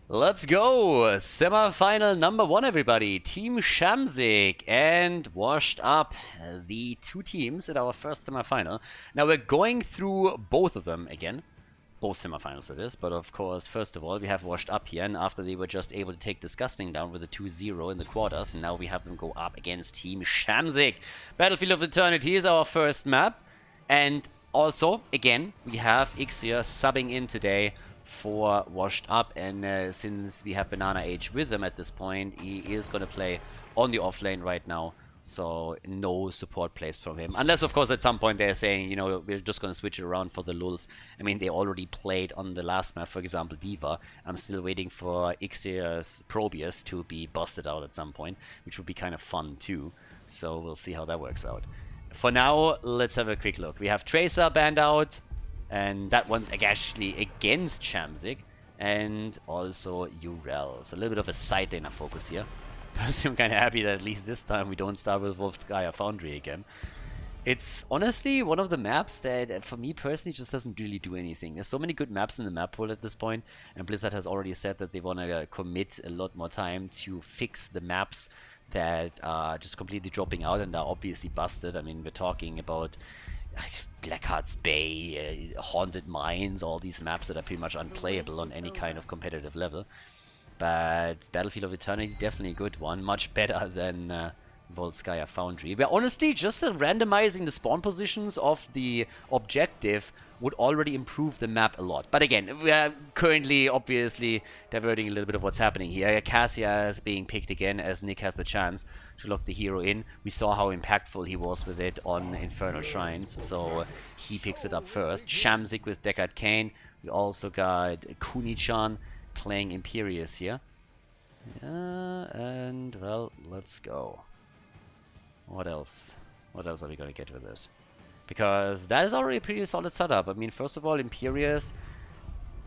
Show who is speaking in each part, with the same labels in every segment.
Speaker 1: Let's go! Semi-final number 1, everybody. Team Shamzik and Washed Up, the two teams at our first semi-final. Now we're going through both of them again. Both semi-finals it is, but of course, first of all, we have Washed Up here, and after they were just able to take Disgusting down with a 2-0 in the quarters, and now we have them go up against Team Shamzik. Battlefield of Eternity is our first map, and also, again, we have Ixia subbing in today for Washed Up, and since we have Banana Age with him at this point, he is going to play on the offlane right now, so no support plays from him. Unless, of course, at some point they're saying, you know, we're just going to switch it around for the lulz. I mean, they already played on the last map, for example, Diva. I'm still waiting for Ixia's Probius to be busted out at some point, which would be kind of fun too, so we'll see how that works out. For now, let's have a quick look. We have Tracer banned out, and that one's actually against Shamzik, and also Urel. So a little bit of a side laner focus here. Personally, I'm kind of happy that at least this time we don't start with Wolfskaya Foundry again. It's honestly one of the maps that, for me personally, just doesn't really do anything. There's so many good maps in the map pool at this point, and Blizzard has already said that they want to commit a lot more time to fix the maps that are just completely dropping out and are obviously busted. I mean, we're talking about Blackheart's Bay, Haunted Mines, all these maps that are pretty much unplayable on any kind of competitive level. But Battlefield of Eternity, definitely a good one. Much better than Volskaya Foundry. Where honestly, just randomizing the spawn positions of the objective would already improve the map a lot. But again, we are currently obviously diverting a little bit of what's happening here. Cassia is being picked again as Nick has the chance to lock the hero in. We saw how impactful he was with it on Infernal Shrines, so he picks it up first. Shamzik with Deckard Cain. We also got Kuni-chan playing Imperius here. Yeah, and well, let's go. What else? What else are we going to get with this? Because that is already a pretty solid setup. I mean, first of all, Imperius,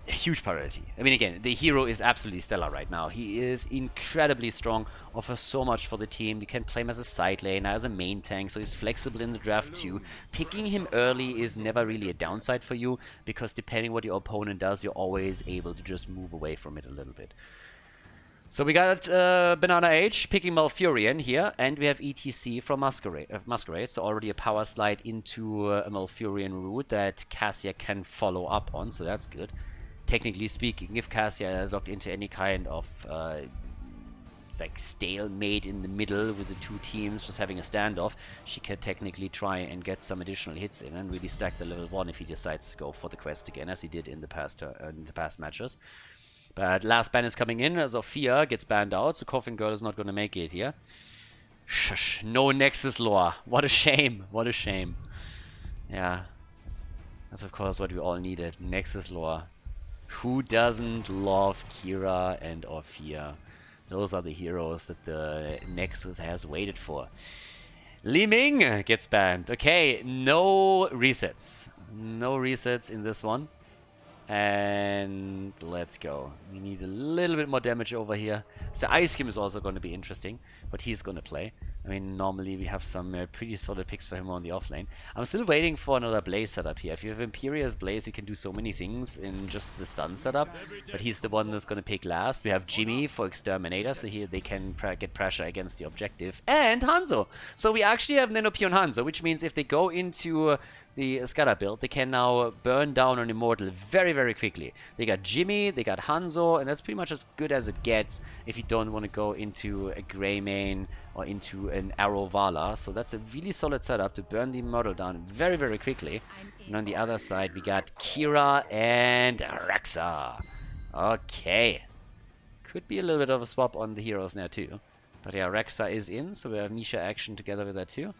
Speaker 1: a huge priority. I mean, again, the hero is absolutely stellar right now. He is incredibly strong, offers so much for the team. You can play him as a side laner, as a main tank, so he's flexible in the draft too. Picking him early is never really a downside for you, because depending what your opponent does, you're always able to just move away from it a little bit. So we got Banana Age picking Malfurion here, and we have ETC from Masquerade, so already a power slide into a Malfurion route that Cassia can follow up on, so that's good. Technically speaking, if Cassia is locked into any kind of like stalemate in the middle with the two teams just having a standoff, she can technically try and get some additional hits in and really stack the level 1 if he decides to go for the quest again, as he did in the past matches. But last ban is coming in. Sophia gets banned out, so Coffin Girl is not going to make it here. Shush, no Nexus lore. What a shame. What a shame. Yeah. That's of course what we all needed. Nexus lore. Who doesn't love Kira and Orphea? Those are the heroes that the Nexus has waited for. Li Ming gets banned. Okay, no resets. No resets in this one. And let's go. We need a little bit more damage over here. So Ice Cream is also going to be interesting, but he's going to play. I mean, normally we have some pretty solid picks for him on the offlane. I'm still waiting for another Blaze setup here. If you have Imperius Blaze, you can do so many things in just the stun setup, but he's the one that's going to pick last. We have Jimmy for Exterminator, so here they can get pressure against the objective. And Hanzo! So we actually have Nenopion Hanzo, which means if they go into the Scatter build, they can now burn down an Immortal very, very quickly. They got Jimmy, they got Hanzo, and that's pretty much as good as it gets if you don't want to go into a Greymane or into an Arrow Vala. So that's a really solid setup to burn the Immortal down very, very quickly. And on the other side, we got Kira and Rexa. Okay. Could be a little bit of a swap on the heroes now too. But yeah, Rexa is in, so we have Misha action together with that too.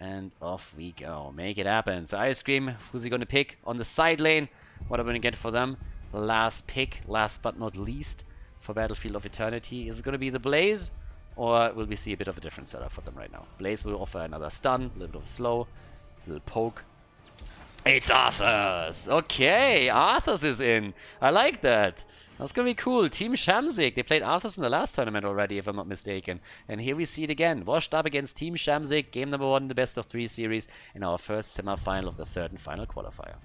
Speaker 1: And off we go. Make it happen. So Ice Cream, who's he going to pick on the side lane? What are we going to get for them? The last pick, last but not least, for Battlefield of Eternity. Is it going to be the Blaze? Or will we see a bit of a different setup for them right now? Blaze will offer another stun, a little bit of a slow, a little poke. It's Arthas! Okay, Arthas is in. I like that. That's gonna be cool. Team Shamzik. They played Arthas in the last tournament already, if I'm not mistaken. And here we see it again. Washed Up against Team Shamzik. Game number 1 in the best of 3 series in our first semi-final of the third and final qualifier.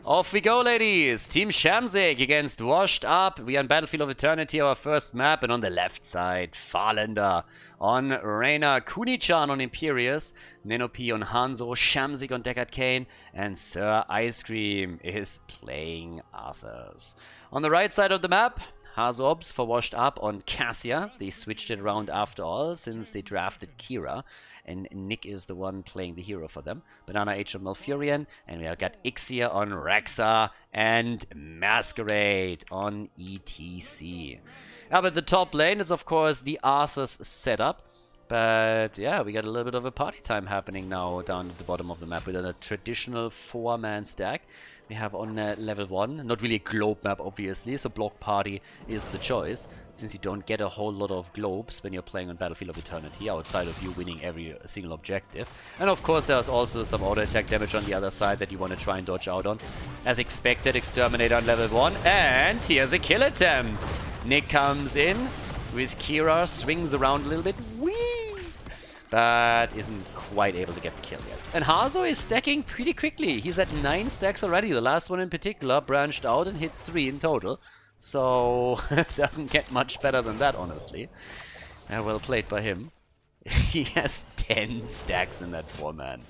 Speaker 1: Off we go, ladies! Team Shamzik against Washed Up. We are on Battlefield of Eternity, our first map, and on the left side, Farlander on Reyna, Kuni-chan on Imperius, Nenopi on Hanzo, Shamzik on Deckard Cain, and Sir Ice Cream is playing Arthurs. On the right side of the map, Hazobs for Washed Up on Cassia. They switched it around after all, since they drafted Kira. And Nick is the one playing the hero for them. Banana H on Malfurion. And we have got Ixia on Rexa. And Masquerade on ETC. But the top lane is, of course, the Arthur's setup. But yeah, we got a little bit of a party time happening now down at the bottom of the map with a traditional 4-man stack. We have on level 1, not really a globe map obviously, so block party is the choice, since you don't get a whole lot of globes when you're playing on Battlefield of Eternity, outside of you winning every single objective. And of course there's also some auto attack damage on the other side that you want to try and dodge out on. As expected, Exterminator on level 1, and here's a kill attempt! Nick comes in with Kira, swings around a little bit, whee! But isn't quite able to get the kill yet. And Hazo is stacking pretty quickly. He's at 9 stacks already. The last one in particular branched out and hit 3 in total. So doesn't get much better than that, honestly. Well played by him. He has 10 stacks in that 4-man.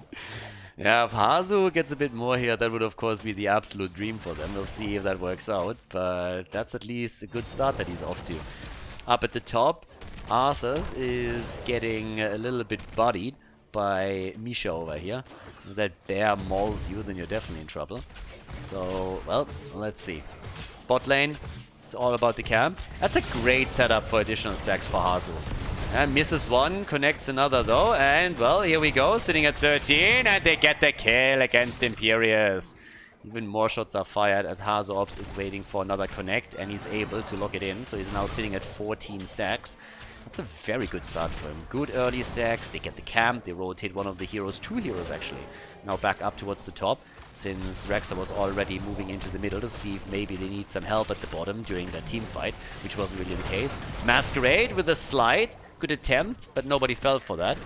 Speaker 1: Yeah, if Hazu gets a bit more here, that would of course be the absolute dream for them. We'll see if that works out. But that's at least a good start that he's off to. Up at the top, Arthurs is getting a little bit bodied by Misha over here. If that bear mauls you, then you're definitely in trouble. So, well, let's see. Bot lane, it's all about the camp. That's a great setup for additional stacks for Hazu. And misses one, connects another though, and well, here we go, sitting at 13, and they get the kill against Imperius. Even more shots are fired as Hazops is waiting for another connect, and he's able to lock it in, so he's now sitting at 14 stacks. That's a very good start for him. Good early stacks, they get the camp, they rotate one of the heroes, 2 heroes actually, now back up towards the top, since Rexa was already moving into the middle to see if maybe they need some help at the bottom during their team fight, which wasn't really the case. Masquerade with a slide, good attempt, but nobody fell for that.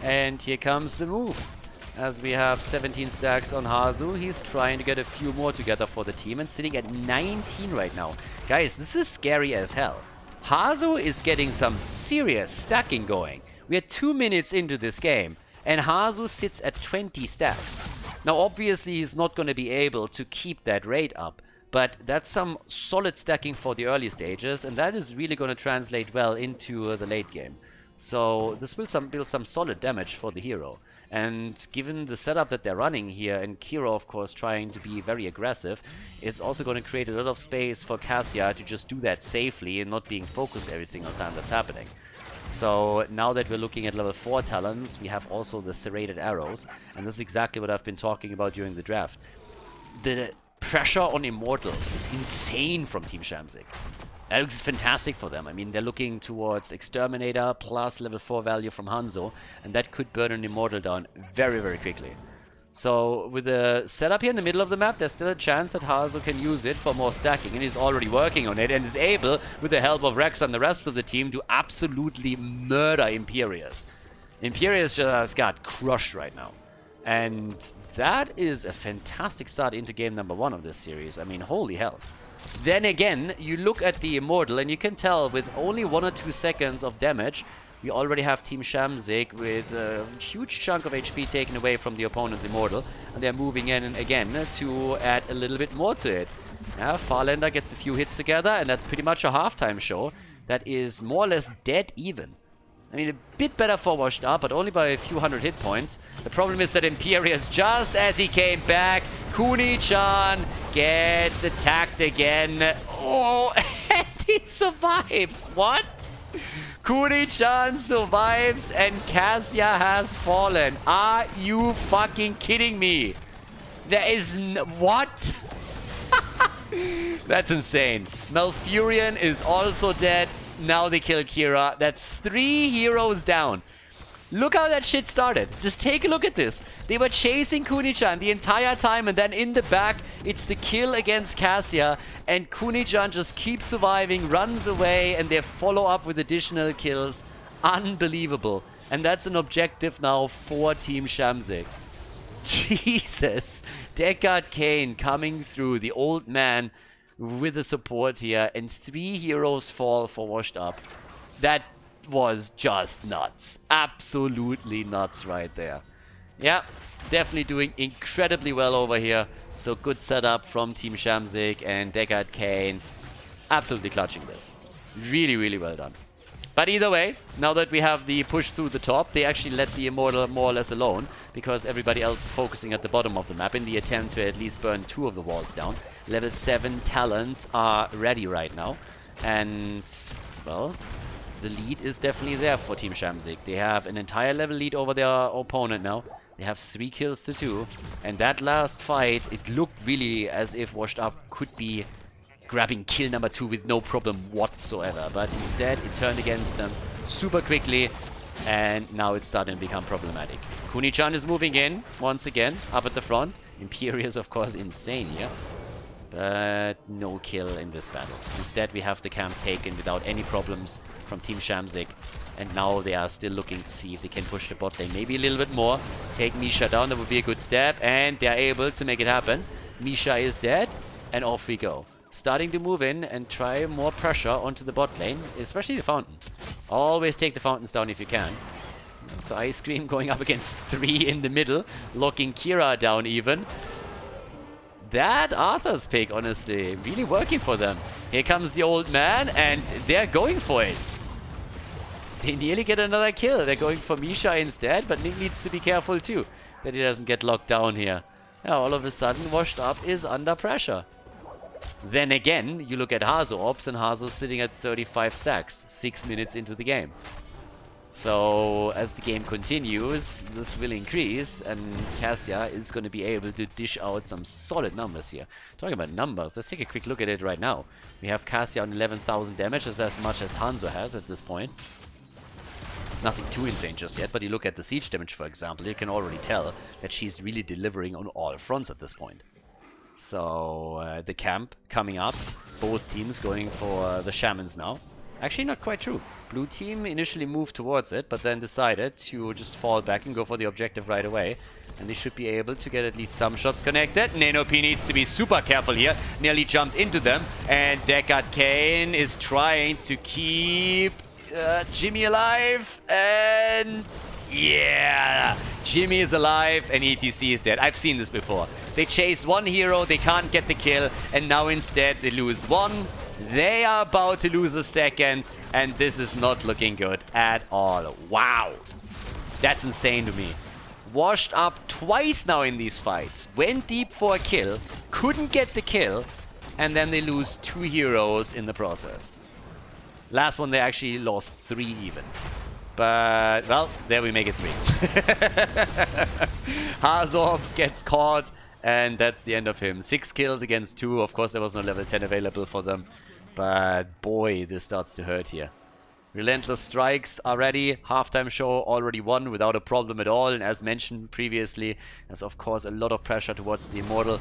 Speaker 1: And here comes the move. As we have 17 stacks on Hazu, he's trying to get a few more together for the team and sitting at 19 right now. Guys, this is scary as hell. Hazu is getting some serious stacking going. We are 2 minutes into this game, and Hazu sits at 20 stacks. Now, obviously, he's not going to be able to keep that rate up, but that's some solid stacking for the early stages, and that is really going to translate well into the late game. So this will build some solid damage for the hero. And given the setup that they're running here, and Kira, of course, trying to be very aggressive, it's also going to create a lot of space for Cassia to just do that safely and not being focused every single time that's happening. So now that we're looking at level 4 talents, we have also the serrated arrows, and this is exactly what I've been talking about during the draft. The pressure on Immortals is insane from Team Shamzik. That looks fantastic for them. I mean, they're looking towards Exterminator plus level 4 value from Hanzo, and that could burn an Immortal down very, very quickly. So with the setup here in the middle of the map, there's still a chance that Hazo can use it for more stacking, and he's already working on it, and is able, with the help of Rex and the rest of the team, to absolutely murder Imperius. Imperius just got crushed right now. And that is a fantastic start into game number 1 of this series. I mean, holy hell. Then again, you look at the Immortal, and you can tell with only 1 or 2 seconds of damage, we already have Team Shamzik with a huge chunk of HP taken away from the opponent's Immortal, and they're moving in again to add a little bit more to it. Yeah, Farlander gets a few hits together, and that's pretty much a halftime show that is more or less dead even. I mean, a bit better for Washed Up, but only by a few hundred hit points. The problem is that Imperius, just as he came back, Kuni-chan gets attacked again. Oh, and he survives. What? Kuni-chan survives and Cassia has fallen. Are you fucking kidding me? There is what? That's insane. Malfurion is also dead. Now they kill Kira. That's 3 heroes down. Look how that shit started. Just take a look at this. They were chasing Kuni-chan the entire time, and then in the back, it's the kill against Cassia, and Kuni-chan just keeps surviving, runs away, and they follow up with additional kills. Unbelievable. And that's an objective now for Team Shamzik. Jesus. Deckard Cain coming through. The old man with the support here. And 3 heroes fall for Washed Up. That was just nuts. Absolutely nuts right there. Yeah, definitely doing incredibly well over here. So good setup from Team Shamzik and Deckard Cain. Absolutely clutching this. Really, really well done. But either way, now that we have the push through the top, they actually let the Immortal more or less alone, because everybody else is focusing at the bottom of the map in the attempt to at least burn 2 of the walls down. Level 7 talents are ready right now. And, well, the lead is definitely there for Team Shamzik. They have an entire level lead over their opponent now. They have 3 kills to 2. And that last fight, it looked really as if Washed Up could be grabbing kill number 2 with no problem whatsoever. But instead, it turned against them super quickly. And now it's starting to become problematic. Kuni-chan is moving in once again, up at the front. Imperius, of course, insane here. But no kill in this battle. Instead, we have the camp taken without any problems from Team Shamzik. And now they are still looking to see if they can push the bot lane maybe a little bit more. Take Misha down, that would be a good step. And they are able to make it happen. Misha is dead, and off we go. Starting to move in and try more pressure onto the bot lane, especially the fountain. Always take the fountains down if you can. So Ice Cream going up against 3 in the middle, locking Kira down even. That Arthur's pick, honestly, really working for them. Here comes the old man, and they're going for it. They nearly get another kill. They're going for Misha instead, but Nick needs to be careful too, that he doesn't get locked down here. Yeah, all of a sudden, Washed Up is under pressure. Then again, you look at Hazo Ops, and Hazo's sitting at 35 stacks, 6 minutes into the game. So, as the game continues, this will increase, and Cassia is going to be able to dish out some solid numbers here. Talking about numbers, let's take a quick look at it right now. We have Cassia on 11,000 damage, that's as much as Hanzo has at this point. Nothing too insane just yet, but you look at the siege damage, for example, you can already tell that she's really delivering on all fronts at this point. So, the camp coming up, both teams going for the shamans now. Actually, not quite true. Blue team initially moved towards it, but then decided to just fall back and go for the objective right away. And they should be able to get at least some shots connected. Nenopi needs to be super careful here. Nearly jumped into them. And Deckard Cain is trying to keep Jimmy alive. And yeah, Jimmy is alive and ETC is dead. I've seen this before. They chase one hero, they can't get the kill, and now instead they lose one. They are about to lose a second, and this is not looking good at all. Wow. That's insane to me. Washed Up twice now in these fights. Went deep for a kill, couldn't get the kill, and then they lose 2 heroes in the process. Last one they actually lost 3 even. But, well, there we make it 3. Hazorps gets caught, and that's the end of him. 6 kills against 2. Of course, there was no level 10 available for them. But, boy, this starts to hurt here. Relentless Strikes are ready. Halftime show already won without a problem at all. And as mentioned previously, there's, of course, a lot of pressure towards the Immortal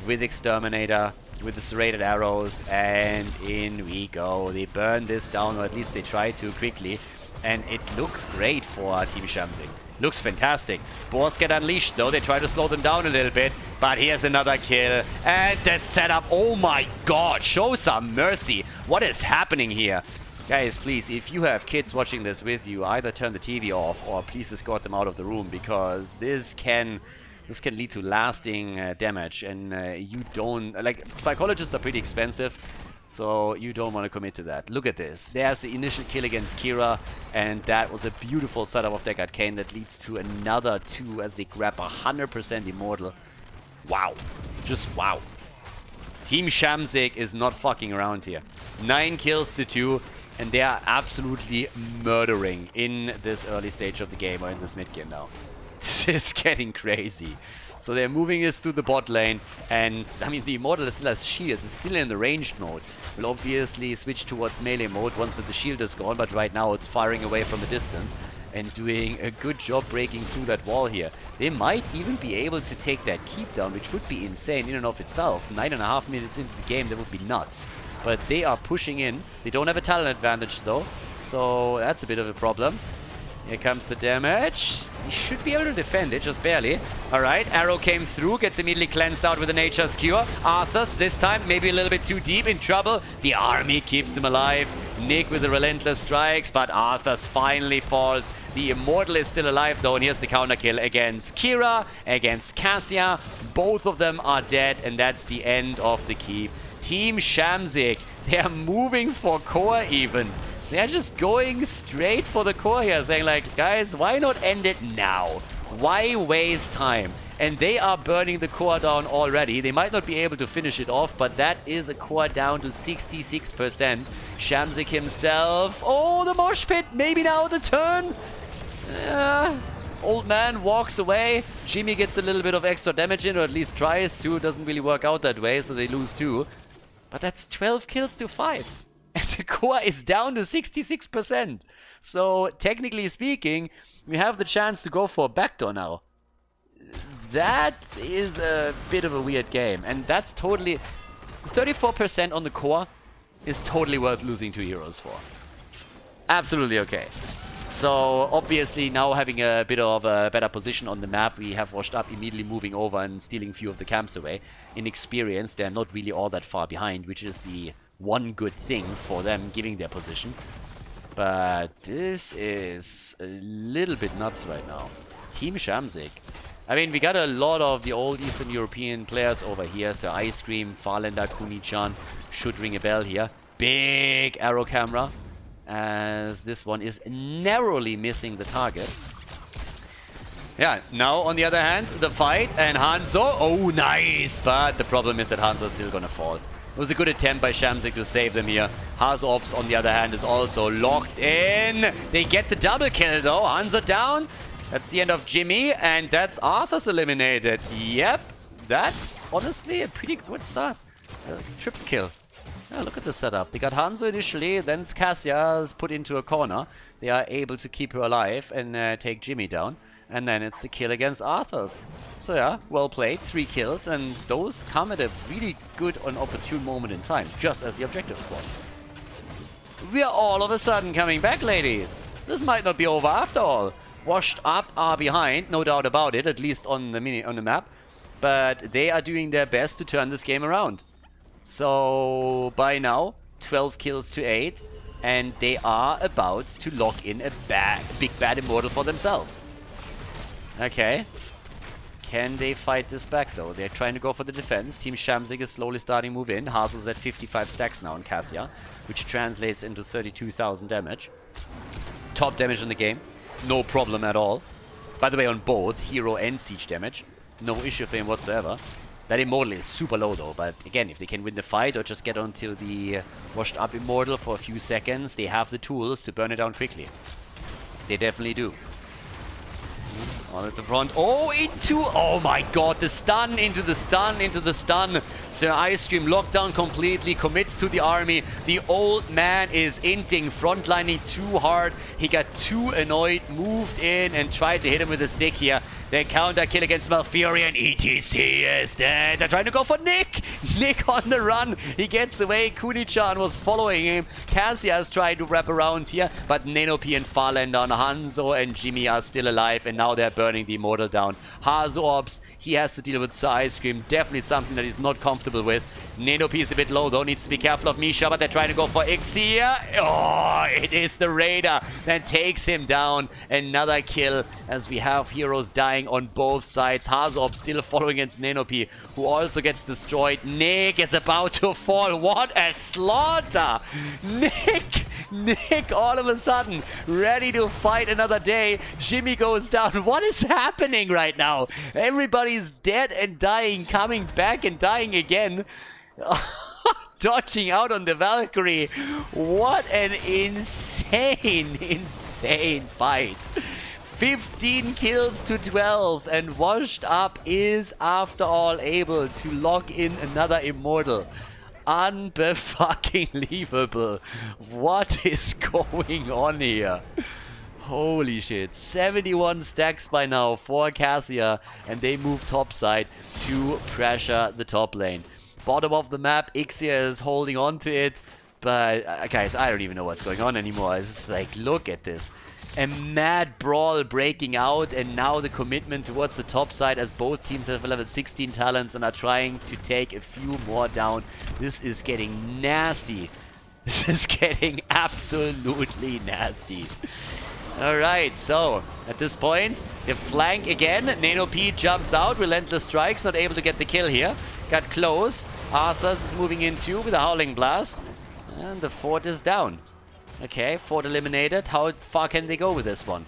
Speaker 1: with Exterminator, with the serrated arrows. And in we go. They burn this down, or at least they try to quickly. And it looks great for Team Shamzik. Looks fantastic. Boars get unleashed though. They try to slow them down a little bit. But here's another kill. And the setup. Oh my god. Show some mercy. What is happening here? Guys, please, if you have kids watching this with you, either turn the TV off or please escort them out of the room, because this can lead to lasting damage. And you don't... Like, psychologists are pretty expensive. So you don't want to commit to that. Look at this. There's the initial kill against Kira, and that was a beautiful setup of Deckard Cain that leads to another 2 as they grab 100% Immortal. Wow. Just wow. Team Shamzik is not fucking around here. 9 kills to 2, and they are absolutely murdering in this early stage of the game, or in this mid game now. This is getting crazy. So they're moving this through the bot lane, and I mean the Immortal still has shields, it's still in the ranged mode. Will obviously switch towards melee mode once that the shield is gone, but right now it's firing away from a distance and doing a good job breaking through that wall here. They might even be able to take that keep down, which would be insane in and of itself. 9.5 minutes into the game, that would be nuts. But they are pushing in. They don't have a talent advantage though, so that's a bit of a problem. Here comes the damage. He should be able to defend it, just barely. Alright, arrow came through, gets immediately cleansed out with a Nature's Cure. Arthas, this time, maybe a little bit too deep, in trouble. The army keeps him alive. Nick with the relentless strikes, but Arthas finally falls. The Immortal is still alive, though, and here's the counter kill against Kira, against Cassia. Both of them are dead, and that's the end of the keep. Team Shamzik, they are moving for core even. They're just going straight for the core here, saying like, guys, why not end it now? Why waste time? And they are burning the core down already. They might not be able to finish it off, but that is a core down to 66%. Shamzik himself. Oh, the mosh pit. Maybe now the turn. Old man walks away. Jimmy gets a little bit of extra damage in, or at least tries to. Doesn't really work out that way, so they lose 2. But that's 12 kills to 5. And the core is down to 66%. So, technically speaking, we have the chance to go for a backdoor now. That is a bit of a weird game. And that's totally... 34% on the core is totally worth losing 2 heroes for. Absolutely okay. So, obviously, now having a bit of a better position on the map, we have Washed Up immediately moving over and stealing a few of the camps away. In experience, they're not really all that far behind, which is the one good thing for them giving their position. But this is a little bit nuts right now. Team Shamzik. I mean, we got a lot of the old Eastern European players over here. So Ice Cream, Farlander, Kuni-chan should ring a bell here. Big arrow camera, as this one is narrowly missing the target. Yeah, now on the other hand, the fight, and Hanzo, oh nice, but the problem is that Hanzo is still gonna fall. It was a good attempt by Shamzik to save them here. Hazops, on the other hand, is also locked in. They get the double kill though. Hanzo down. That's the end of Jimmy, and that's Arthas eliminated. Yep, that's honestly a pretty good start. Triple kill. Yeah, look at the setup. They got Hanzo initially, then Cassia is put into a corner. They are able to keep her alive and take Jimmy down. And then it's the kill against Arthas. So yeah, well played. 3 kills, and those come at a really good and opportune moment in time, just as the objective spawns. We are all of a sudden coming back, ladies. This might not be over after all. Washed Up are behind, no doubt about it, at least on the map. But they are doing their best to turn this game around. So by now, 12 kills to 8, and they are about to lock in a big bad Immortal for themselves. Okay. Can they fight this back though? They're trying to go for the defense. Team Shamzik is slowly starting to move in. Hazel's at 55 stacks now on Cassia, which translates into 32,000 damage. Top damage in the game. No problem at all. By the way, on both hero and siege damage. No issue for him whatsoever. That Immortal is super low though, but again, if they can win the fight or just get onto the Washed Up Immortal for a few seconds, they have the tools to burn it down quickly. They definitely do. On at the front. Oh, oh my god, the stun into the stun into the stun. Sir Ice Cream locked down completely, commits to the army. The old man is inting, frontlining too hard. He got too annoyed, moved in and tried to hit him with a stick here. The counter kill against Malfurion. ETC is dead. They're trying to go for Nick. Nick on the run. He gets away. Kuni-chan was following him. Cassia is trying to wrap around here, but Nenopi and Farlander, Hanzo and Jimmy are still alive, and now they're burning the Immortal down. Hazops, he has to deal with Sir Ice Cream. Definitely something that he's not comfortable with. Nenopi is a bit low though, needs to be careful of Misha, but they're trying to go for Ix here. Oh, it is the Raider that takes him down. Another kill as we have heroes dying on both sides. Hazop still following against Nenopi, who also gets destroyed. Nick is about to fall. What a slaughter! Nick all of a sudden ready to fight another day. Jimmy goes down. What is happening right now? Everybody's dead and dying, coming back and dying again. Dodging out on the Valkyrie. What an insane fight. 15 kills to 12, and Washed Up is after all able to lock in another Immortal. Unbelievable. What is going on here? Holy shit. 71 stacks by now for Cassia, and they move topside to pressure the top lane. Bottom of the map, Ixia is holding on to it, but guys, I don't even know what's going on anymore. It's just like, look at this. a mad brawl breaking out, and now the commitment towards the top side as both teams have level 16 talents and are trying to take a few more down. This is getting nasty. This is getting absolutely nasty. Alright, so at this point, the flank again. Nano P jumps out. Relentless Strikes, not able to get the kill here. Got close. Arthas is moving in too with a Howling Blast. And the fort is down. Okay, fort eliminated. How far can they go with this one?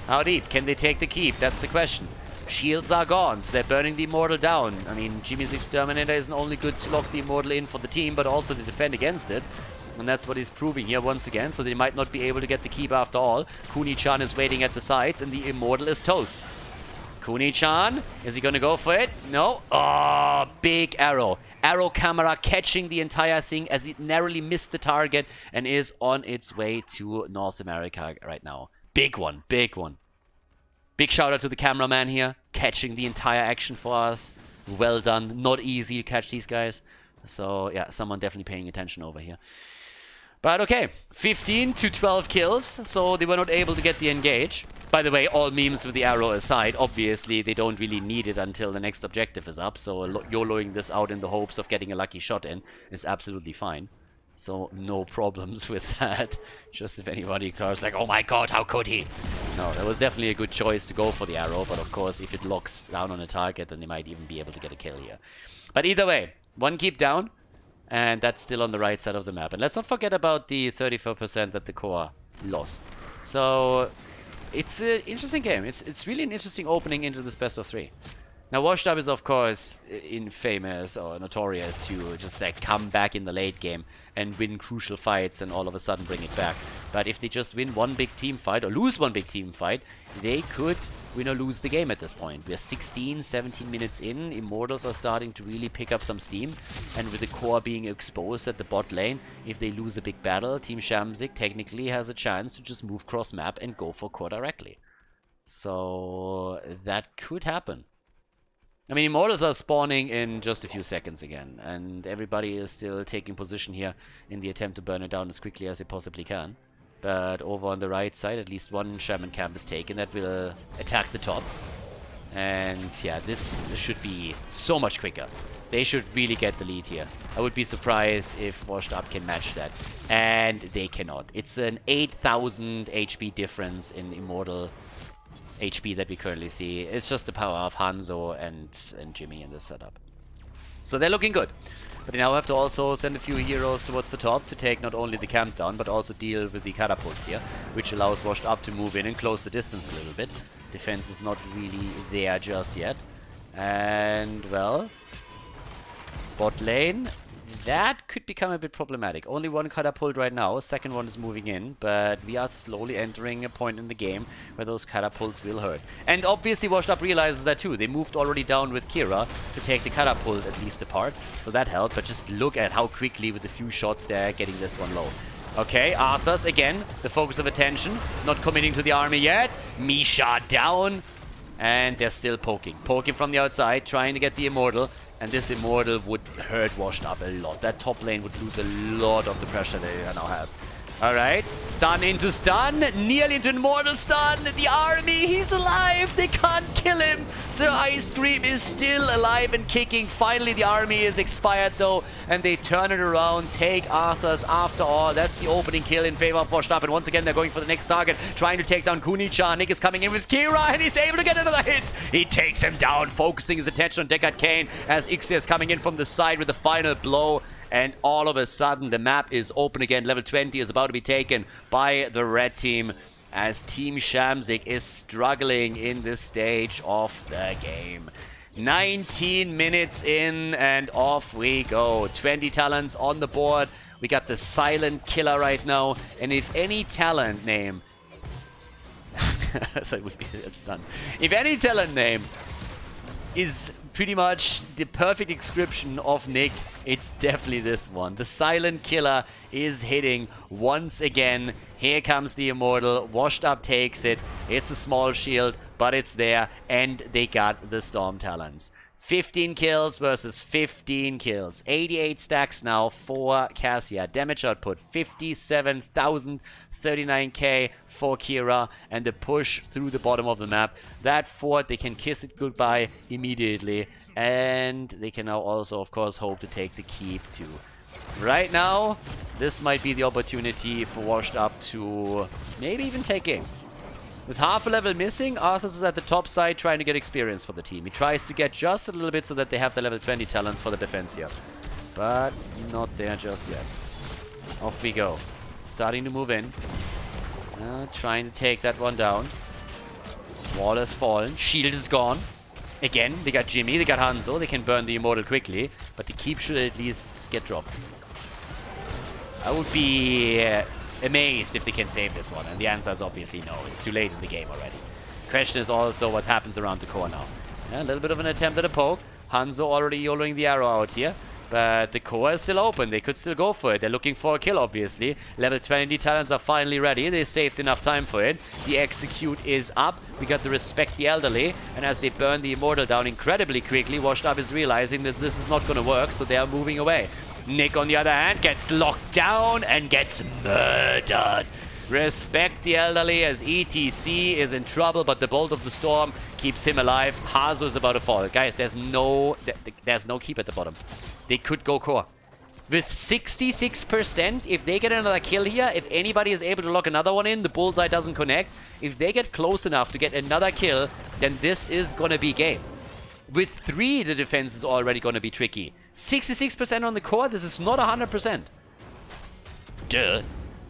Speaker 1: How deep? Can they take the keep? That's the question. Shields are gone, so they're burning the Immortal down. I mean, Jimmy's Exterminator isn't only good to lock the Immortal in for the team, but also to defend against it. And that's what he's proving here once again, so they might not be able to get the keep after all. Kuni-chan is waiting at the sides, and the Immortal is toast. Kuni-chan, is he gonna go for it? No. Oh, big arrow. Arrow camera catching the entire thing as it narrowly missed the target and is on its way to North America right now. Big one, big one. Big shout out to the cameraman here, catching the entire action for us. Well done. Not easy to catch these guys. So yeah, someone definitely paying attention over here. But okay, 15 to 12 kills, so they were not able to get the engage. By the way, all memes with the arrow aside, obviously they don't really need it until the next objective is up, so YOLOing this out in the hopes of getting a lucky shot in is absolutely fine. So no problems with that. Just if anybody is like, oh my god, how could he? No, that was definitely a good choice to go for the arrow, but of course if it locks down on a target, then they might even be able to get a kill here. But either way, one keep down. And that's still on the right side of the map. And let's not forget about the 34% that the core lost. So it's an interesting game. It's really an interesting opening into this best of 3. Now Washed Up is of course infamous or notorious to just like come back in the late game and win crucial fights and all of a sudden bring it back. But if they just win one big team fight or lose one big team fight, they could win or lose the game at this point. We are 16, 17 minutes in. Immortals are starting to really pick up some steam. And with the core being exposed at the bot lane, if they lose a big battle, Team Shamzik technically has a chance to just move cross map and go for core directly. So that could happen. I mean, Immortals are spawning in just a few seconds again, and everybody is still taking position here in the attempt to burn it down as quickly as they possibly can. But over on the right side, at least one Shaman camp is taken that will attack the top. And yeah, this should be so much quicker. They should really get the lead here. I would be surprised if Washed Up can match that. And they cannot. It's an 8,000 HP difference in Immortal HP that we currently see. It's just the power of Hanzo and Jimmy in this setup. So they're looking good. But they now have to also send a few heroes towards the top to take not only the camp down, but also deal with the catapults here, which allows Washed Up to move in and close the distance a little bit. Defense is not really there just yet. And, well, bot lane, that could become a bit problematic. Only one catapult right now, second one is moving in, but we are slowly entering a point in the game where those catapults will hurt. And obviously Washed Up realizes that too. They moved already down with Kira to take the catapult at least apart, so that helped, but just look at how quickly with a few shots they're getting this one low. Okay, Arthas again, the focus of attention, not committing to the army yet. Misha down, and they're still poking from the outside, trying to get the Immortal. And this Immortal would hurt Washed Up a lot. That top lane would lose a lot of the pressure that it now has. Alright, stun into stun, nearly into Immortal stun. The army, he's alive, they can't kill him. Sir Ice Cream is still alive and kicking. Finally, the army is expired though, and they turn it around, take Arthas after all. That's the opening kill in favor of Washed Up, and once again, they're going for the next target, trying to take down Kuni-chan. Nick is coming in with Kira, and he's able to get another hit. He takes him down, focusing his attention on Deckard Cain, as Ixia is coming in from the side with the final blow. And all of a sudden, the map is open again. Level 20 is about to be taken by the red team as Team Shamzik is struggling in this stage of the game. 19 minutes in and off we go. 20 talents on the board. We got the Silent Killer right now. And if any talent name... so it's done. If any talent name is pretty much the perfect description of Nick, it's definitely this one. The Silent Killer is hitting once again. Here comes the Immortal. Washed Up takes it. It's a small shield, but it's there. And they got the Storm Talons. 15 kills versus 15 kills. 88 stacks now for Cassia. Damage output 57,000, 39k for Kira, and the push through the bottom of the map. That fort, they can kiss it goodbye immediately, and they can now also, of course, hope to take the keep too. Right now, this might be the opportunity for Washed Up to maybe even take game. With half a level missing, Arthas is at the top side trying to get experience for the team. He tries to get just a little bit so that they have the level 20 talents for the defense here. But not there just yet. Off we go. Starting to move in. Trying to take that one down. Wall has fallen. Shield is gone. Again, they got Jimmy, they got Hanzo. They can burn the Immortal quickly. But the keep should at least get dropped. I would be amazed if they can save this one, and the answer is obviously no. It's too late in the game already. Question is also what happens around the core now. Yeah, a little bit of an attempt at a poke. Hanzo already YOLOing the arrow out here, but the core is still open. They could still go for it. They're looking for a kill, obviously. Level 20 talents are finally ready. They saved enough time for it. The execute is up. We got the Respect the Elderly, and as they burn the Immortal down incredibly quickly, Washed Up is realizing that this is not going to work, so they are moving away. Nick, on the other hand, gets locked down and gets murdered. Respect the Elderly as ETC is in trouble, but the Bolt of the Storm keeps him alive. Hazo is about to fall. Guys, there's no keep at the bottom. They could go core. With 66%, if they get another kill here, if anybody is able to lock another one in, the bullseye doesn't connect. If they get close enough to get another kill, then this is going to be game. With 3, the defense is already going to be tricky. 66% on the core, this is not 100%. Duh.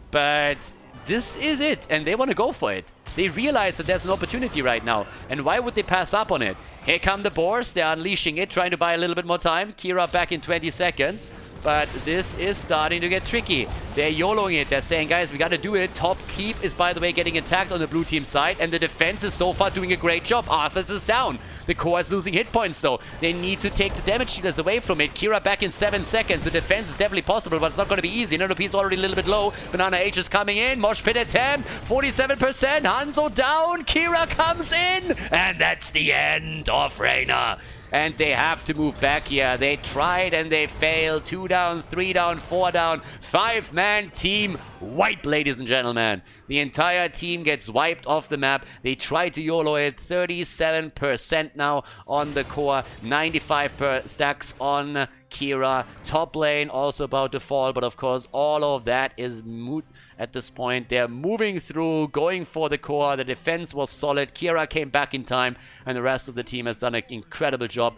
Speaker 1: But this is it, and they want to go for it. They realize that there's an opportunity right now, and why would they pass up on it? Here come the Boars, they're unleashing it, trying to buy a little bit more time. Kira back in 20 seconds, but this is starting to get tricky. They're YOLOing it, they're saying, guys, we gotta do it. Top keep is, by the way, getting attacked on the blue team side, and the defense is so far doing a great job. Arthas is down. The core is losing hit points, though. They need to take the damage dealers away from it. Kira back in 7 seconds. The defense is definitely possible, but it's not going to be easy. NP is already a little bit low. Banana H is coming in. Mosh pit attempt. 47%. Hanzo down. Kira comes in. And that's the end of Reina. And they have to move back here. They tried and they failed. 2 down, 3 down, 4 down. 5-man team wiped, ladies and gentlemen. The entire team gets wiped off the map. They try to YOLO it. 37% now on the core. 95 stacks on Kira. Top lane also about to fall. But of course, all of that is moot. At this point, they're moving through, going for the core. The defense was solid. Kira came back in time, and the rest of the team has done an incredible job.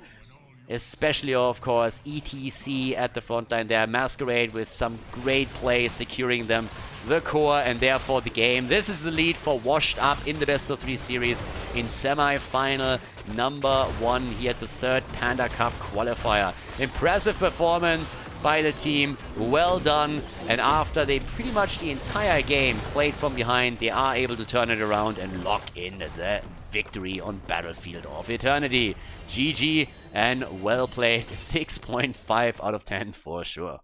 Speaker 1: Especially, of course, ETC at the front line there. Masquerade with some great play, securing them the core and therefore the game. This is the lead for Washed Up in the best of 3 series in semi-final number 1 here at the 3rd Panda Cup qualifier. Impressive performance by the team. Well done. And after they pretty much the entire game played from behind, they are able to turn it around and lock in the victory on Battlefield of Eternity. GG and well played. 6.5 out of 10 for sure.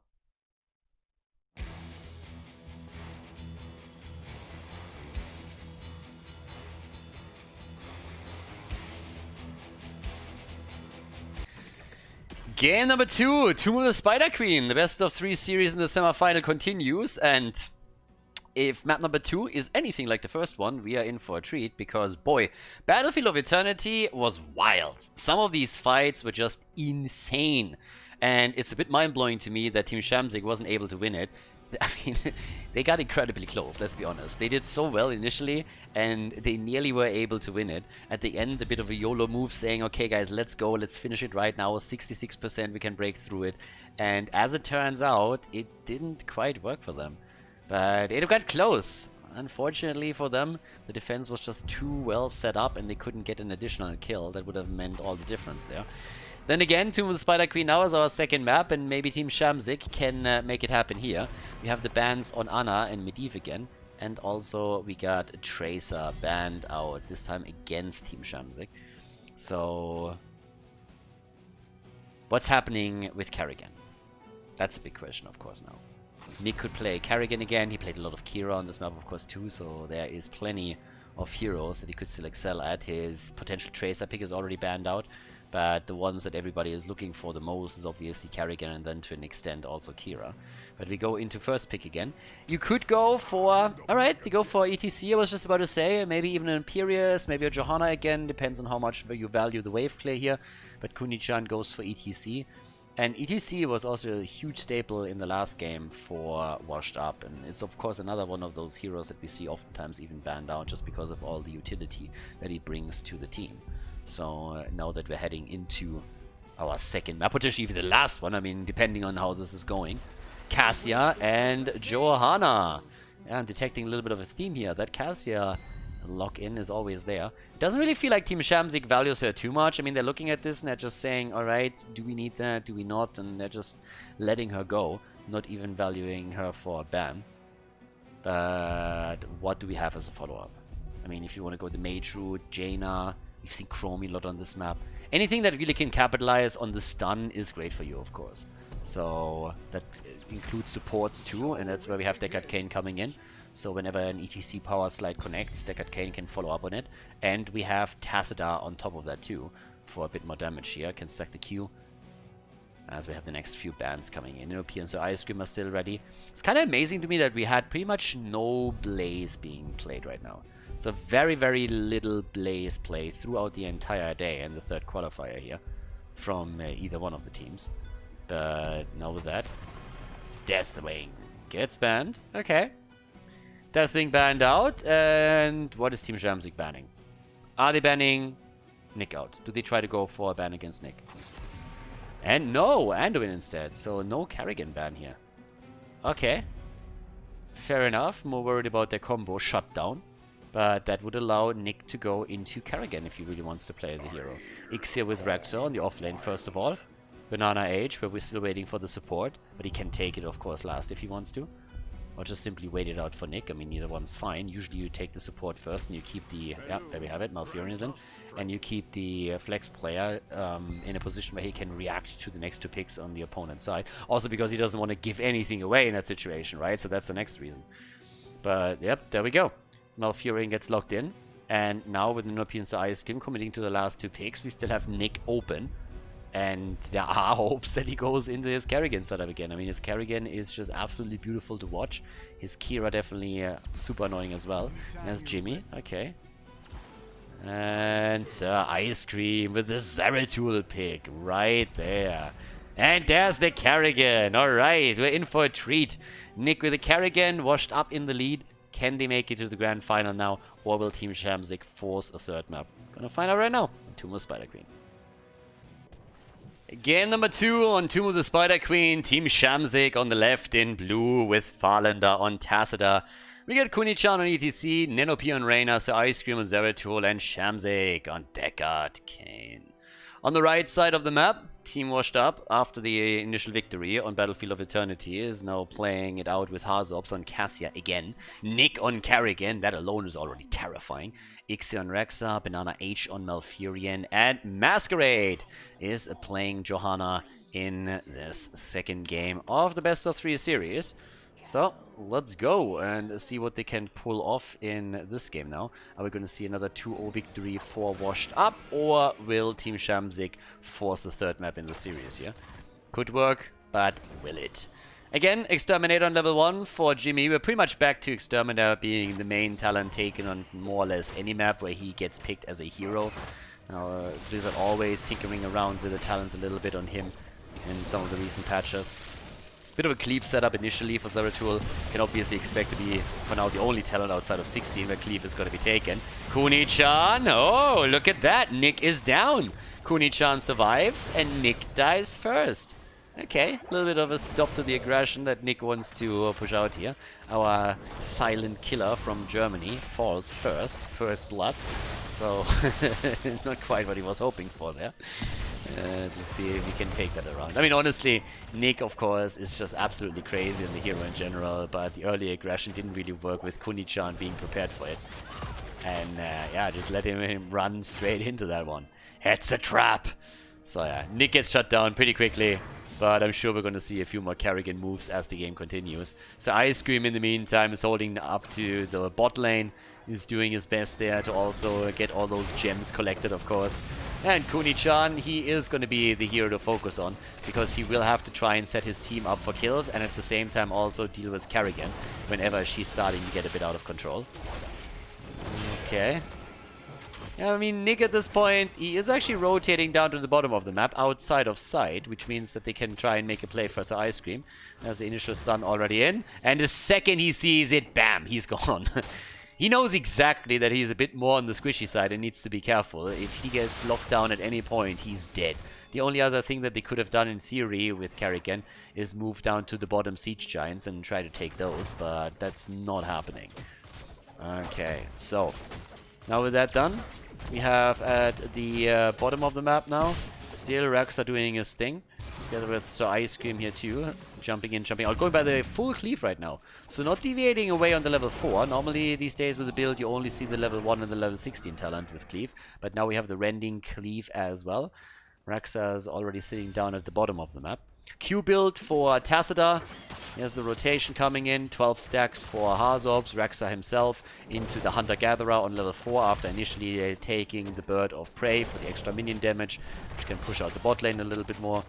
Speaker 1: Game number 2, Tomb of the Spider Queen. The best of 3 series in the semi-final continues, and if map number 2 is anything like the first one, we are in for a treat, because boy, Battlefield of Eternity was wild. Some of these fights were just insane, and it's a bit mind-blowing to me that Team Shamzik wasn't able to win it. I mean, they got incredibly close, let's be honest. They did so well initially, and they nearly were able to win it. At the end, a bit of a YOLO move saying, okay guys, let's go, let's finish it right now. 66% we can break through it. And as it turns out, it didn't quite work for them. But it got close. Unfortunately for them, the defense was just too well set up and they couldn't get an additional kill. That would have meant all the difference there. Then again, Tomb of the Spider Queen now is our second map, and maybe Team Shamzik can make it happen here. We have the bans on Ana and Medivh again, and also we got a Tracer banned out, this time against Team Shamzik. So, what's happening with Kerrigan? That's a big question, of course, now. Nick could play Kerrigan again. He played a lot of Kira on this map, of course, too, so there is plenty of heroes that he could still excel at. His potential Tracer pick is already banned out. But the ones that everybody is looking for the most is obviously Carrigan and then to an extent also Kira. But we go into first pick again. You could go for... Alright, you go for ETC, I was just about to say. Maybe even an Imperius, maybe a Johanna again. Depends on how much you value the wave clear here. But Kuni-chan goes for ETC. And ETC was also a huge staple in the last game for Washed Up. And it's of course another one of those heroes that we see oftentimes even banned out just because of all the utility that he brings to the team. So now that we're heading into our second map, potentially even the last one, I mean, depending on how this is going. Cassia and Johanna. Yeah, I'm detecting a little bit of a theme here. That Cassia lock-in is always there. It doesn't really feel like Team Shamzik values her too much. I mean, they're looking at this and they're just saying, alright, do we need that, do we not? And they're just letting her go, not even valuing her for a ban. But what do we have as a follow-up? I mean, if you want to go the mage route, Jaina... We've seen Chromie a lot on this map. Anything that really can capitalize on the stun is great for you, of course. So that includes supports too, and that's where we have Deckard Cain coming in. So whenever an ETC power slide connects, Deckard Cain can follow up on it. And we have Tassadar on top of that too, for a bit more damage here. Can stack the Q, as we have the next few bans coming in. European, so Ice Cream are still ready. It's kind of amazing to me that we had pretty much no Blaze being played right now. So very, very little Blaze play throughout the entire day and the third qualifier here from either one of the teams. But now with that, Deathwing gets banned. Okay. Deathwing banned out. And what is Team Shamzik banning? Are they banning Nick out? Do they try to go for a ban against Nick? And no, Anduin instead. So no Carrigan ban here. Okay. Fair enough. More worried about their combo shutdown. But that would allow Nick to go into Carrigan if he really wants to play the hero. Ixia with Rexo on the offlane first of all. Banana Age, where we're still waiting for the support. But he can take it, of course, last if he wants to. Or just simply wait it out for Nick. I mean, either one's fine. Usually you take the support first and you keep the... Yeah, there we have it. Malfurion is in. And you keep the flex player in a position where he can react to the next two picks on the opponent's side. Also because he doesn't want to give anything away in that situation, right? So that's the next reason. But, yep, there we go. Malfurion gets locked in. And now with European Ice Cream committing to the last two picks, we still have Nick open. And there are hopes that he goes into his Carrigan setup again. I mean, his Carrigan is just absolutely beautiful to watch. His Kira definitely super annoying as well. And there's Jimmy. Okay. And Sir Ice Cream with the Zeratul pick right there. And there's the Carrigan. Alright, we're in for a treat. Nick with the Carrigan washed up in the lead. Can they make it to the grand final now? Or will Team Shamzik force a third map? Gonna find out right now. Tomb of Spider Queen. Game number 2 on Tomb of the Spider Queen. Team Shamzik on the left in blue with Farlander on Tassadar. We get Kuni-chan on ETC, Nenopy on Reyna, so Ice Cream on Zeratul, and Shamzik on Deckard Cain. On the right side of the map, Team Washed Up, after the initial victory on Battlefield of Eternity, is now playing it out with Hazops on Cassia again. Nick on Carrigan, that alone is already terrifying. Ixia on Rexa, Banana H on Malfurion, and Masquerade is playing Johanna in this second game of the best of 3 series. So, let's go and see what they can pull off in this game now. Are we going to see another 2-0 victory for Washed Up, or will Team Shamzik force the third map in the series here? Could work, but will it? Again, Exterminator on level 1 for Jimmy. We're pretty much back to Exterminator being the main talent taken on more or less any map where he gets picked as a hero. Now, Blizzard always tinkering around with the talents a little bit on him in some of the recent patches. Bit of a Cleave setup initially for Zeratul. Can obviously expect to be, for now, the only talent outside of 16 where Cleave is going to be taken. Kuni-chan! Oh, look at that! Nick is down! Kuni-chan survives, and Nick dies first. Okay, a little bit of a stop to the aggression that Nick wants to push out here. Our silent killer from Germany falls first blood. So, not quite what he was hoping for there. Let's see if we can take that around. I mean, honestly, Nick, of course, is just absolutely crazy on the hero in general, but the early aggression didn't really work with Kuni-chan being prepared for it. And, yeah, just let him run straight into that one. It's a trap! So, yeah, Nick gets shut down pretty quickly. But I'm sure we're going to see a few more Carrigan moves as the game continues. So Ice Cream in the meantime is holding up to the bot lane. is doing his best there to also get all those gems collected, of course. And Kuni-chan, he is going to be the hero to focus on, because he will have to try and set his team up for kills, and at the same time also deal with Kerrigan whenever she's starting to get a bit out of control. Okay. Yeah, I mean, Nick at this point, he is actually rotating down to the bottom of the map, outside of sight, which means that they can try and make a play for Sir Ice Cream. There's the initial stun already in, and the second he sees it, bam, he's gone. He knows exactly that he's a bit more on the squishy side and needs to be careful. If he gets locked down at any point, he's dead. The only other thing that they could have done in theory with Kerrigan is move down to the bottom siege giants and try to take those, but that's not happening. Okay, so now with that done, we have at the bottom of the map now, still Rexa doing his thing, together with Sir Ice Cream here too, jumping in, jumping out, going by the full cleave right now. So not deviating away on the level 4. Normally these days with the build you only see the level 1 and the level 16 talent with cleave, but now we have the rending cleave as well. Rexa is already sitting down at the bottom of the map. Q build for Tacita. Here's the rotation coming in. 12 stacks for Hazobs. Rexa himself into the Hunter-Gatherer on level 4 after initially taking the Bird of Prey for the extra minion damage, which can push out the bot lane a little bit more.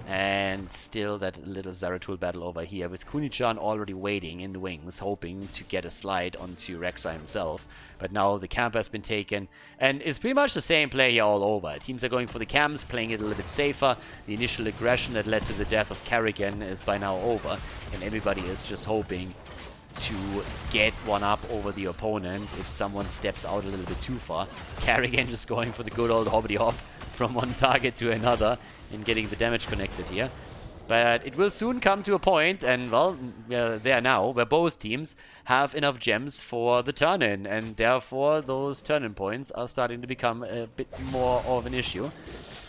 Speaker 1: And still that little Zeratul battle over here with Kuni-chan already waiting in the wings, hoping to get a slide onto Rexa himself. But now the camp has been taken, and it's pretty much the same play here all over. Teams are going for the camps, playing it a little bit safer. The initial aggression that led to the death of Kerrigan is by now over, and everybody is just hoping to get one up over the opponent if someone steps out a little bit too far. Kerrigan just going for the good old hobbity hop from one target to another and getting the damage connected here. But it will soon come to a point, and well, we're there now, where both teams have enough gems for the turn-in, and therefore those turn-in points are starting to become a bit more of an issue.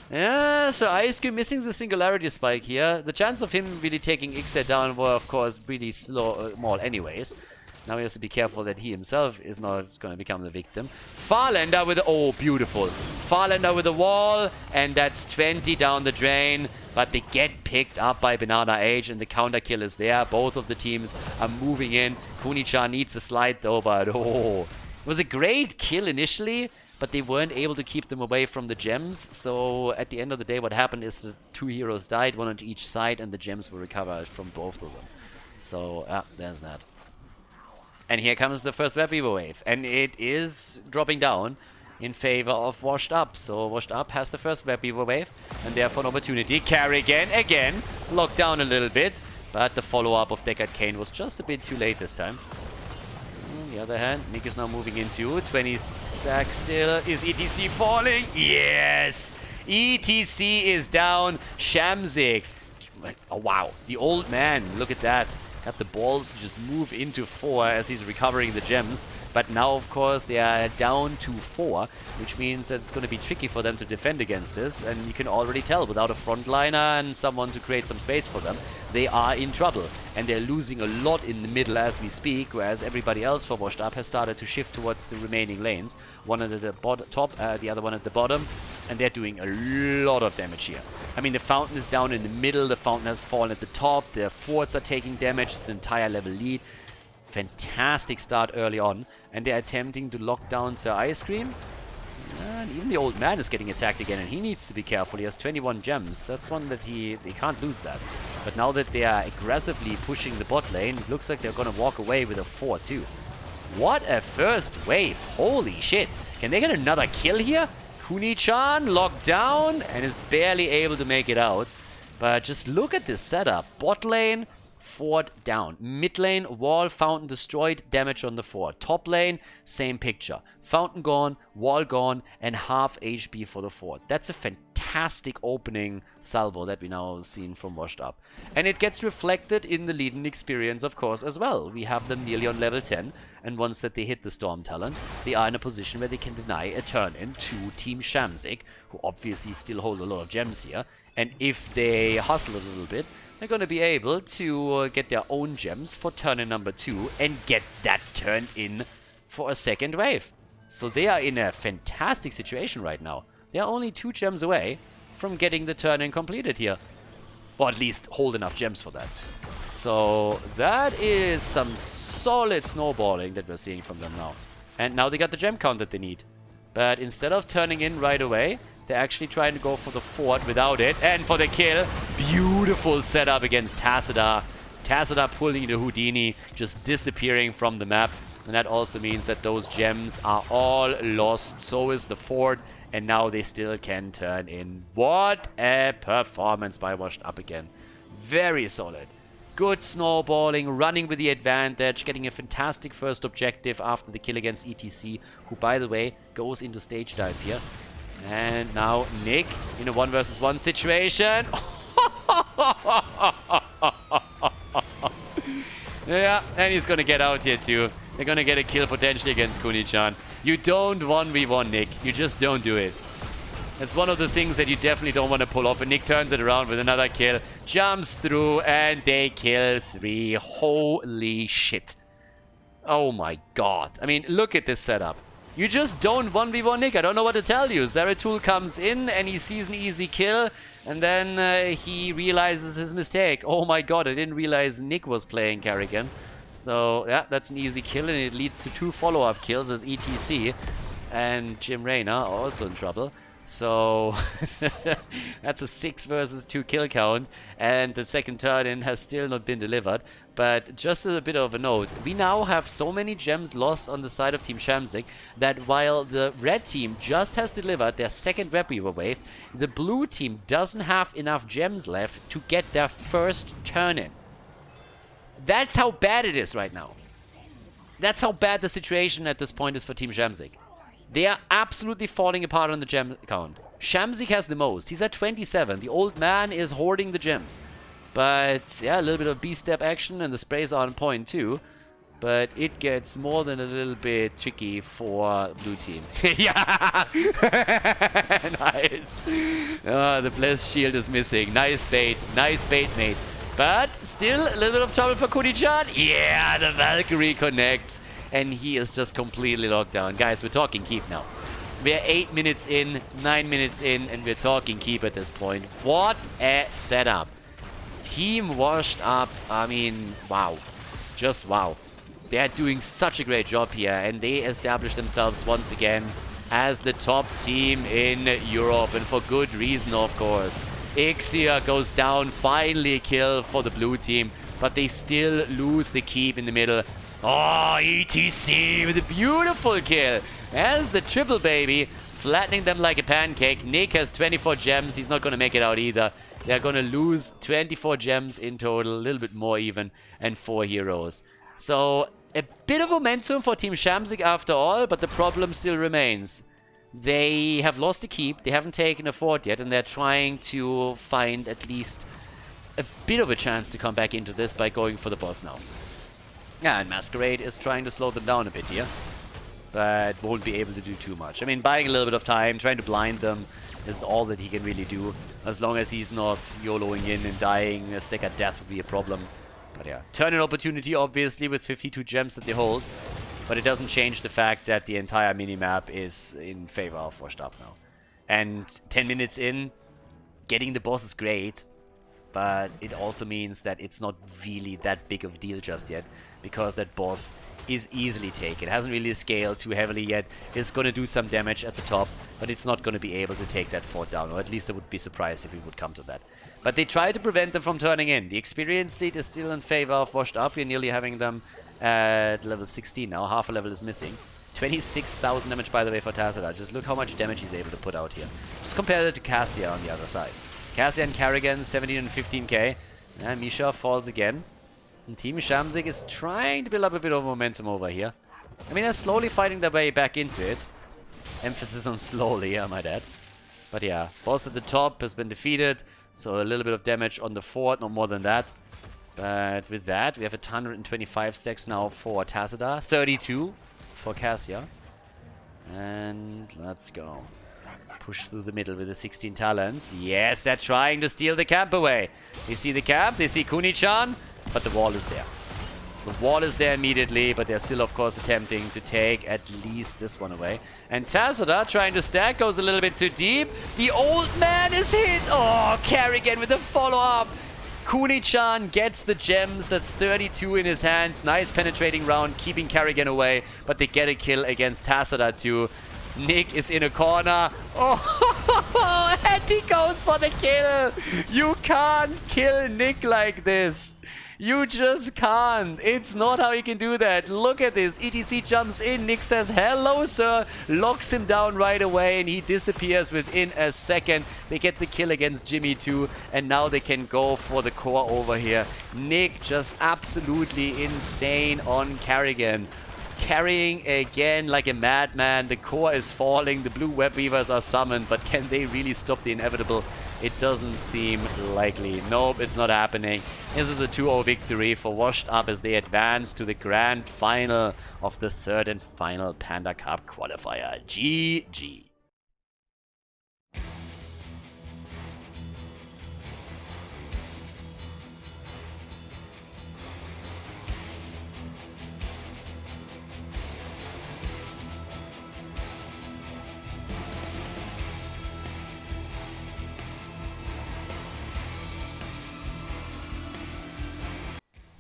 Speaker 1: Yeah, so Ice Cream missing the singularity spike here. The chance of him really taking Ixia down were of course really small anyways. Now he has to be careful that he himself is not going to become the victim. Farlander with... oh, beautiful. Farlander with a wall, and that's 20 down the drain. But they get picked up by Banana Age, and the counter kill is there. Both of the teams are moving in. Kuni-chan needs a slide though, but oh. It was a great kill initially, but they weren't able to keep them away from the gems. So at the end of the day, what happened is the two heroes died, one on each side, and the gems were recovered from both of them. So, there's that. And here comes the first web weaver wave, and it is dropping down in favor of Washed Up. So Washed Up has the first web weaver wave, and therefore an opportunity. Kerrigan again, locked down a little bit, but the follow-up of Deckard Cain was just a bit too late this time. On the other hand, Nick is now moving into 20 stacks still. Is ETC falling? Yes! ETC is down. Shamzik. Oh, wow. The old man, look at that. Got the balls to just move into 4 as he's recovering the gems. But now, of course, they are down to 4, which means that it's going to be tricky for them to defend against this. And you can already tell, without a frontliner and someone to create some space for them, they are in trouble. And they're losing a lot in the middle as we speak, whereas everybody else for Washed Up has started to shift towards the remaining lanes. One at the top, the other one at the bottom. And they're doing a lot of damage here. I mean, the fountain is down in the middle, the fountain has fallen at the top, the forts are taking damage, it's the entire level lead. Fantastic start early on, and they're attempting to lock down Sir Ice Cream. And even the old man is getting attacked again, and he needs to be careful. He has 21 gems. That's one that they can't lose that. But now that they are aggressively pushing the bot lane, it looks like they're going to walk away with a 4-2. What a first wave. Holy shit. Can they get another kill here? Kuni-chan locked down and is barely able to make it out. But just look at this setup. Bot lane, fort down. Mid lane, wall, fountain destroyed, damage on the fort. Top lane, same picture. Fountain gone, wall gone, and half HP for the fort. That's a fantastic opening salvo that we now seen from Washed Up. And it gets reflected in the lead-in experience, of course, as well. We have them nearly on level 10, and once that they hit the Storm talent, they are in a position where they can deny a turn-in to Team Shamzik, who obviously still hold a lot of gems here. And if they hustle a little bit, they're going to be able to get their own gems for turn-in number 2 and get that turn-in for a second wave. So they are in a fantastic situation right now. They are only 2 gems away from getting the turn-in completed here. Or at least hold enough gems for that. So that is some solid snowballing that we're seeing from them now. And now they got the gem count that they need. But instead of turning in right away, they're actually trying to go for the fort without it. And for the kill. Beautiful setup against Tazada. Tazada pulling the Houdini, just disappearing from the map. And that also means that those gems are all lost. So is the fort. And now they still can turn in. What a performance by Washed Up again. Very solid. Good snowballing, running with the advantage, getting a fantastic first objective after the kill against ETC, who, by the way, goes into stage dive here. And now Nick in a 1 versus 1 situation. Yeah, and he's going to get out here too. They're going to get a kill potentially against Kuni-chan. You don't 1v1 Nick. You just don't do it. It's one of the things that you definitely don't want to pull off. And Nick turns it around with another kill. Jumps through and they kill 3. Holy shit. Oh my god. I mean, look at this setup. You just don't 1v1 Nick. I don't know what to tell you. Zeratul comes in and he sees an easy kill. And then he realizes his mistake. Oh my god, I didn't realize Nick was playing Carrigan. So, yeah, that's an easy kill. And it leads to 2 follow-up kills as ETC and Jim Rayner are also in trouble. So that's a 6 versus 2 kill count, and the second turn-in has still not been delivered. But just as a bit of a note, we now have so many gems lost on the side of Team Shamzik that while the red team just has delivered their second Web Weaver wave, the blue team doesn't have enough gems left to get their first turn-in. That's how bad it is right now. That's how bad the situation at this point is for Team Shamzik. They are absolutely falling apart on the gem count. Shamzik has the most. He's at 27. The old man is hoarding the gems. But, yeah, a little bit of B-step action, and the sprays are on point too. But it gets more than a little bit tricky for blue team. Yeah! Nice. Oh, the blessed shield is missing. Nice bait, mate. But still a little bit of trouble for Kuni-chan. Yeah, the Valkyrie connects. And he is just completely locked down. Guys, we're talking keep now. We're 8 minutes in, 9 minutes in, and we're talking keep at this point. What a setup. Team Washed Up. I mean, wow. Just wow. They're doing such a great job here, and they establish themselves once again as the top team in Europe, and for good reason, of course. Ixia goes down, finally a kill for the blue team, but they still lose the keep in the middle. Oh, ETC with a beautiful kill. As the triple baby, flattening them like a pancake. Nick has 24 gems. He's not going to make it out either. They're going to lose 24 gems in total, a little bit more even, and 4 heroes. So, a bit of momentum for Team Shamzik after all, but the problem still remains. They have lost the keep, they haven't taken a fort yet, and they're trying to find at least a bit of a chance to come back into this by going for the boss now. Yeah, and Masquerade is trying to slow them down a bit here, but won't be able to do too much. I mean, buying a little bit of time, trying to blind them is all that he can really do, as long as he's not YOLOing in and dying. A second death would be a problem. But yeah, turn-in opportunity, obviously, with 52 gems that they hold. But it doesn't change the fact that the entire minimap is in favor of Washed Up now. And 10 minutes in, getting the boss is great. But it also means that it's not really that big of a deal just yet. Because that boss is easily taken. It hasn't really scaled too heavily yet. It's going to do some damage at the top. But it's not going to be able to take that fort down. Or at least I would be surprised if it would come to that. But they try to prevent them from turning in. The experience lead is still in favor of Washed Up. We're nearly having them at level 16 now. Half a level is missing. 26,000 damage, by the way, for Tazada. Just look how much damage he's able to put out here. Just compare that to Cassia on the other side. Cassia and Carrigan, 17 and 15k. And Misha falls again. And Team Shamzik is trying to build up a bit of momentum over here. I mean, they're slowly fighting their way back into it. Emphasis on slowly, I might add. But yeah, boss at the top has been defeated. So a little bit of damage on the fort, not more than that. But with that, we have 125 stacks now for Tazada. 32 for Cassia. And let's go. Push through the middle with the 16 talents. Yes, they're trying to steal the camp away. They see the camp, they see Kuni-chan, but the wall is there. The wall is there immediately, but they're still, of course, attempting to take at least this one away. And Tazada, trying to stack, goes a little bit too deep. The old man is hit! Oh, Carrigan with a follow-up! Kuni-chan gets the gems. That's 32 in his hands. Nice penetrating round, keeping Karrigan away. But they get a kill against Tasada too. Nick is in a corner. Oh, and he goes for the kill. You can't kill Nick like this. You just can't. It's not how you can do that. Look at this. ETC jumps in. Nick says, hello, sir. Locks him down right away, and he disappears within a second. They get the kill against Jimmy too, and now they can go for the core over here. Nick just absolutely insane on Karrigan. Carrying again like a madman. The core is falling. The blue web weavers are summoned, but can they really stop the inevitable? It doesn't seem likely. Nope, it's not happening. This is a 2-0 victory for Washed Up as they advance to the grand final of the third and final Panda Cup qualifier. GG.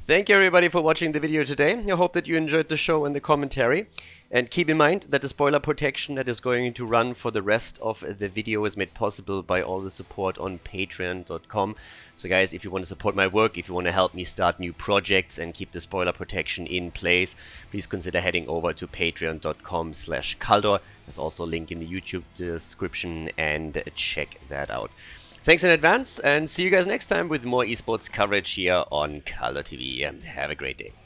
Speaker 2: Thank you everybody for watching the video today. I hope that you enjoyed the show and the commentary. And keep in mind that the spoiler protection that is going to run for the rest of the video is made possible by all the support on patreon.com. So guys, if you want to support my work, if you want to help me start new projects and keep the spoiler protection in place, please consider heading over to patreon.com/Khaldor. There's also a link in the YouTube description, and check that out. Thanks in advance, and see you guys next time with more esports coverage here on Khaldor TV. Have a great day.